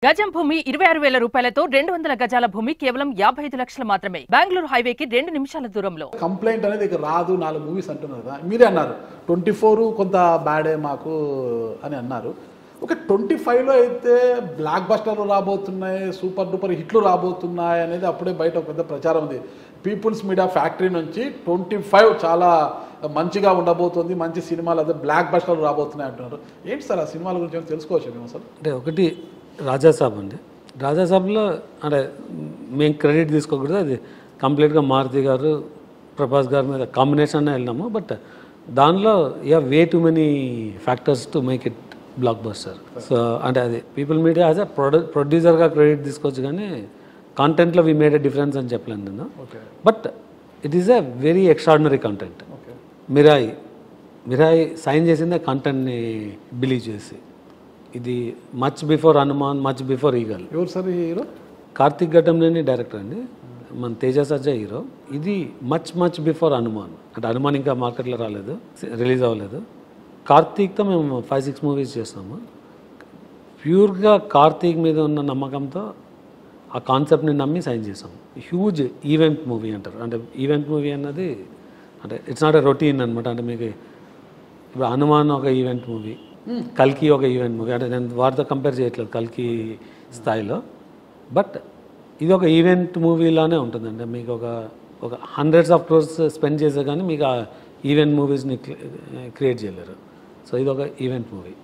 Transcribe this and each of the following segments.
గజం భూమి 26,000 రూపాయలతో 200 గజాల భూమి కేవలం 55 లక్షలు మాత్రమే. బెంగళూరు హైవేకి 2 నిమిషాల దూరంలో. కంప్లైంట్ అనేది ఇక రాదు, 4 మూవీస్ అంటున్నారు కదా, మీరే అన్నారు 24 కొంత బ్యాడే మాకు అని అన్నారు. ఒక 25లో అయితే బ్లాక్ బస్టర్లు రాబోతున్నాయి, సూపర్ డూపర్ హిట్లు రాబోతున్నాయి అనేది అప్పుడే బయట ఒక పెద్ద ప్రచారం ఉంది. పీపుల్స్ మీడియా ఫ్యాక్టరీ నుంచి 25 చాలా మంచిగా ఉండబోతుంది, మంచి సినిమాలు అదే బ్లాక్ బస్టర్లు రాబోతున్నాయి అంటున్నారు. ఏంటి సార్ ఆ సినిమాల గురించి తెలుసుకోవచ్చు మేము అసలు? అంటే ఒకటి రాజాసాబ్ అండి. రాజాసాబ్లో అంటే మేము క్రెడిట్ తీసుకోకూడదు, అది కంప్లీట్గా మారుతి గారు ప్రభాస్ గారి మీద కాంబినేషన్ వెళ్ళినాము. బట్ దానిలో way to many factors to make it block buster. So అంటే అది పీపుల్ మీడియా యాజ్ అ ప్రొడ్యూసర్గా క్రెడిట్ తీసుకోవచ్చు, కానీ కాంటెంట్లో వీ మేడ్ ఎ డిఫరెన్స్ అని చెప్పలేను నేను. But it is a very extraordinary content. Mirai sign చేసిందే కంటెంట్ని బిలీవ్ చేసి. ఇది much before Hanuman, much before Eagle. ఎవరు sir hero? Karthik Ghattamaneni director అండి, మన తేజ సజ్జా హీరో. ఇది మచ్ బిఫోర్ హనుమాన్. అంటే హనుమాన్ ఇంకా మార్కెట్లో రాలేదు, రిలీజ్ అవ్వలేదు. కార్తీక్తో మేము 5-6 మూవీస్ చేస్తాము. ప్యూర్గా కార్తీక్ మీద ఉన్న నమ్మకంతో ఆ కాన్సెప్ట్ని నమ్మి సైన్ చేసాము. హ్యూజ్ ఈవెంట్ మూవీ అంటారు. అంటే ఈవెంట్ మూవీ అన్నది అంటే ఇట్స్ నాట్ ఎ రొటీన్ అనమాట. అంటే మీకు ఇప్పుడు హనుమాన్ ఒక ఈవెంట్ మూవీ, కల్కి ఒక ఈవెంట్ మూవీ. అంటే నేను వాటితో కంపేర్ చేయట్లేదు కల్కి స్థాయిలో. బట్ ఇది ఒక ఈవెంట్ మూవీలానే ఉంటుందండి. మీకు ఒక హండ్రెడ్స్ ఆఫ్ క్రోర్స్ స్పెండ్ చేసే కానీ మీకు ఆ ఈవెంట్ మూవీస్ని క్రియేట్ చేయలేరు. సో ఇది ఒక ఈవెంట్ మూవీ.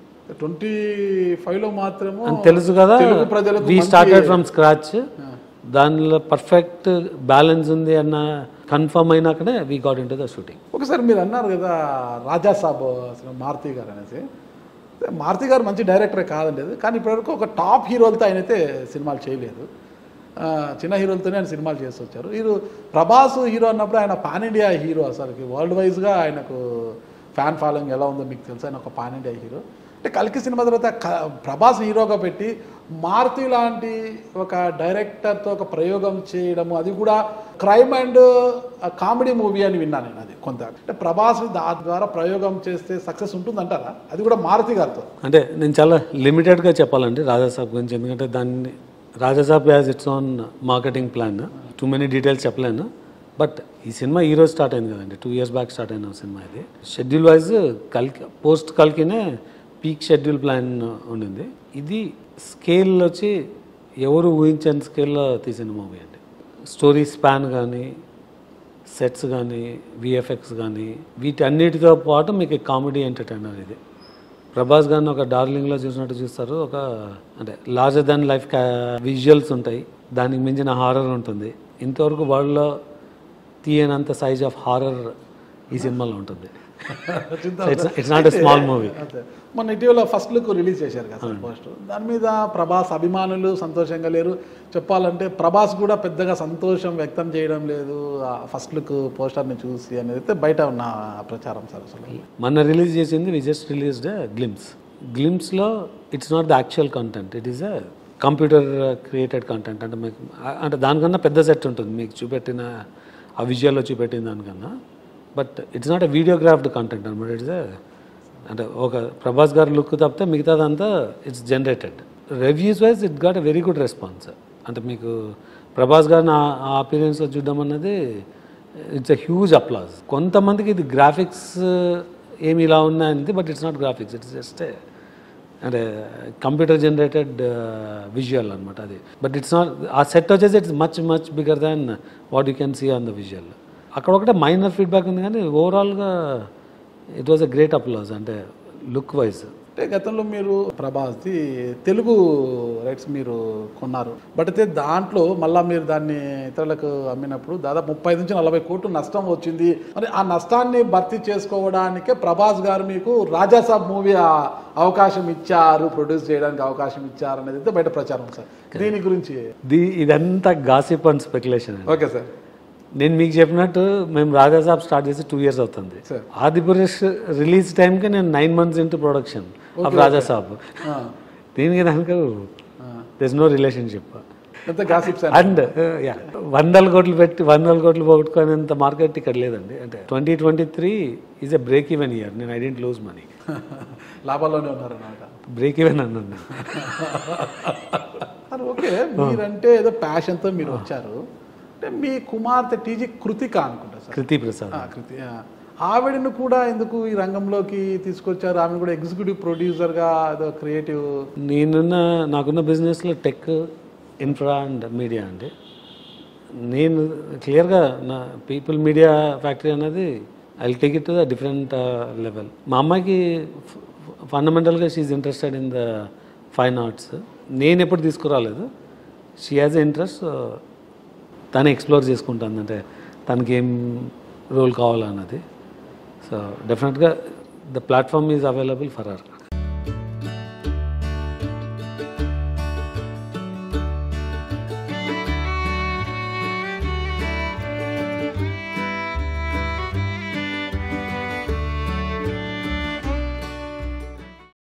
25లో మాత్రమే అని తెలుసు కదా, వీ స్టార్టెడ్ ఫ్రమ్ స్క్రాచ్. దానిలో పర్ఫెక్ట్ బ్యాలెన్స్ ఉంది అన్న కన్ఫర్మ్ అయినాకనే we got in to the shooting. ఒకసారి మీరు అన్నారు కదా రాజాసాబ్ అసలు మారుతి గారు అనేసి. మారుతి గారు మంచి డైరెక్టరే కాదండి, కానీ ఇప్పటివరకు ఒక టాప్ హీరోలతో ఆయన అయితే సినిమాలు చేయలేదు. చిన్న హీరోలతోనే ఆయన సినిమాలు చేసి వచ్చారు. ప్రభాస్ హీరో అన్నప్పుడు ఆయన పాన్ ఇండియా హీరో. అసలుకి వరల్డ్ వైజ్గా ఆయనకు ఫ్యాన్ ఫాలోయింగ్ ఎలా ఉందో మీకు తెలుసు. ఆయన ఒక పాన్ ఇండియా హీరో. అంటే కల్కి సినిమా తర్వాత ప్రభాస్ హీరోగా పెట్టి మారుతి లాంటి ఒక డైరెక్టర్తో ఒక ప్రయోగం చేయడము, అది కూడా క్రైమ్ అండ్ కామెడీ మూవీ అని విన్నాను నేను. అది కొంత అంటే ప్రభాస్ దాని ద్వారా ప్రయోగం చేస్తే సక్సెస్ ఉంటుందంటారా? అది కూడా మారుతి గారితో. అంటే నేను చాలా లిమిటెడ్గా చెప్పాలండి రాజాసాబ్ గురించి, ఎందుకంటే దాన్ని Raja Saab has its own marketing plan. Too many details చెప్పలేను. బట్ ఈ సినిమా ఈరోజు స్టార్ట్ అయింది కదండి, 2 years బ్యాక్ స్టార్ట్ అయిన సినిమా. ఇది షెడ్యూల్ వైజ్ కల్కి పోస్ట్ కల్కినే పీక్ షెడ్యూల్ ప్లాన్ ఉండింది. ఇది స్కేల్ వచ్చి ఎవరు ఊహించని స్కేల్లో తీసిన మూవీ అండి. స్టోరీ స్పాన్ కానీ, సెట్స్ కానీ, విఎఫ్ఎక్స్ కానీ, వీటన్నిటితో పాటు మీకు కామెడీ ఎంటర్టైనర్. ఇది ప్రభాస్ గారిని ఒక డార్లింగ్లో చూసినట్టు చూస్తారు. ఒక అంటే లార్జర్ దాన్ లైఫ్ విజువల్స్ ఉంటాయి, దానికి మించిన హారర్ ఉంటుంది. ఇంతవరకు వరల్డ్లో తీయనంత సైజ్ ఆఫ్ హారర్ ఈ సినిమాలో ఉంటుంది. It's not a small movie. మొన్న ఇటీవల ఫస్ట్ లుక్ రిలీజ్ చేశారు కదా సార్ పోస్ట్. దాని మీద ప్రభాస్ అభిమానులు సంతోషంగా లేరు. చెప్పాలంటే ప్రభాస్ కూడా పెద్దగా సంతోషం వ్యక్తం చేయడం లేదు ఆ ఫస్ట్ లుక్ పోస్టర్ని చూసి అనేది అయితే బయట ఉన్న ప్రచారం సార్. అసలు మొన్న రిలీజ్ చేసింది వి జస్ట్ రిలీజ్డ్ గ్లిమ్స్లో it's not the actual content, it is a computer created content. అంటే మీకు అంటే దానికన్నా పెద్ద సెట్ ఉంటుంది మీకు చూపెట్టిన ఆ విజువల్లో చూపెట్టిన దానికన్నా. But it's not a videographed content అనమాట. ఇట్స్ అంటే ఒక ప్రభాస్ గారి లుక్ తప్పితే మిగతాదంతా it's generated. Reviews wise it got a very good response. అంటే మీకు ప్రభాస్ గారిని ఆ అపీరియన్స్లో చూడడం అన్నది ఇట్స్ ఎ హ్యూజ్ అప్లాజ్. కొంతమందికి ఇది గ్రాఫిక్స్ ఏమి ఇలా ఉన్నాయనేది, but it's not graphics, it's just అంటే కంప్యూటర్ జనరేటెడ్ విజువల్ అనమాట అది. బట్ ఇట్స్ నాట్, ఆ సెట్ వచ్చేసి it's much bigger than what you can see on the visual. అక్కడ ఒకటే మైనర్ ఫీడ్బ్యాక్ ఉంది, కానీ ఓవరాల్గా it was a great applause అంటే లుక్ వైజ్. అంటే గతంలో మీరు ప్రభాస్ది తెలుగు రైట్స్ మీరు కొన్నారు. బట్ అయితే దాంట్లో మళ్ళీ మీరు దాన్ని ఇతరులకు అమ్మినప్పుడు దాదాపు 30 నుంచి 40 కోట్లు నష్టం వచ్చింది. మరి ఆ నష్టాన్ని భర్తీ చేసుకోవడానికే ప్రభాస్ గారు మీకు రాజాసాబ్ మూవీ అవకాశం ఇచ్చారు, ప్రొడ్యూస్ చేయడానికి అవకాశం ఇచ్చారు అనేది అయితే బయట ప్రచారం సార్. దీని గురించి ఇదంతా gossip and speculation. Okay sir. నేను మీకు చెప్పినట్టు మేము రాజాసాబ్ స్టార్ట్ చేసి 2 years అవుతుంది. ఆదిపురుష్ రిలీజ్ టైంకి నేను 9 months into production of Raja Saab. దీనికి దానికి there is no relationship. And 100 కోట్లు పెట్టి 100 కోట్లు పోగొట్టుకునేంత మార్కెట్ ఇక్కడ లేదండి. అంటే 2023 is a break even year. నేను ఐ డెంట్ లూజ్ మనీ. లాభాల్లోనే ఉన్నారు అన్నమాట. బ్రేక్ ఈవెన్ అన్నాను. అది ఓకే, మీరంటే ఏదో ప్యాషన్తో మీరు వచ్చారు. అంటే మీ కుమార్తె టీజీ కృతిక అనుకుంటా సార్, కృతి ప్రసాద్. కృతి, ఆవిడను కూడా ఎందుకు ఈ రంగంలోకి తీసుకొచ్చారు? ఆమెను కూడా ఎగ్జిక్యూటివ్ ప్రొడ్యూసర్గా ఏదో క్రియేటివ్. నాకున్న బిజినెస్లో టెక్, ఇన్ఫ్రా అండ్ మీడియా అండి. నేను క్లియర్గా నా పీపుల్ మీడియా ఫ్యాక్టరీ అనేది I will take it to the different level. మా అమ్మాయికి ఫండమెంటల్గా she interested in the fine arts. నేను ఎప్పుడు తీసుకురాలేదు. షీ హ్యాజ్ ఎ ఇంట్రెస్ట్, తను ఎక్స్ప్లోర్ చేసుకుంటుంది, అంటే తనకి ఏం రోల్ కావాలన్నది. సో డెఫినెట్గా the platform is available for her.